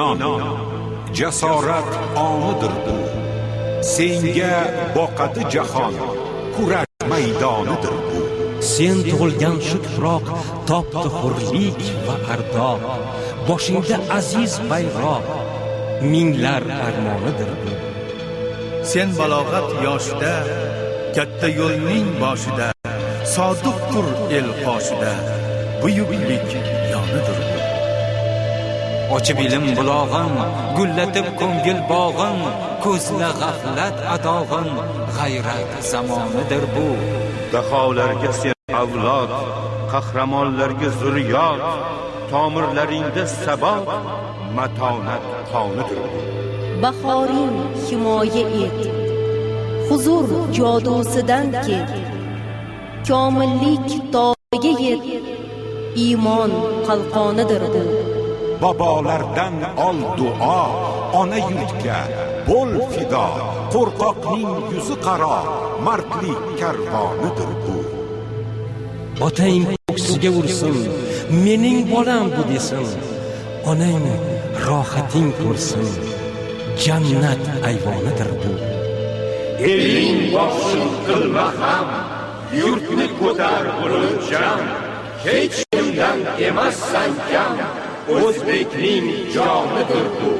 inon, jasorat onidir bu. Senga boqadi jahon, kurash maydonidir bu. Sen tug'ilgan shu tuproq topdi hurlik va ardoq. Boshingda aziz bayroq, minglar armonidir bu. Sen balog'at yoshida, katta yo'lning boshida, sodiqdir el qoshida, buyuklik yonidir bu. Ochib ilm bulog'in, gullatib ko'ngil bog'in, ko'zla g'aflat adog'in, g'ayrat zamonidir bu. Daholarga sen avlod, qahramonlarga zurriyot, tomirlaringda sabot, matonat qonidir bu. Bahoring himoya et, huzur jodusidan ket, komillik tog'iga yet, iymon qalqonidir bu. Babolardan ol duo, ona yurtga bo'l fido, qo'rqoqning yuzi qaro, mardlik karvonidir bu. Otang ko'ksiga ursin, mening bolam bu desin. Onang rohating ko'rsin, jannat ayvonidir bu. Eling boshing qilma ham, yurtni ko'tar bo'lib hech kimdan emassan kam, o'zbekning jonidir bu.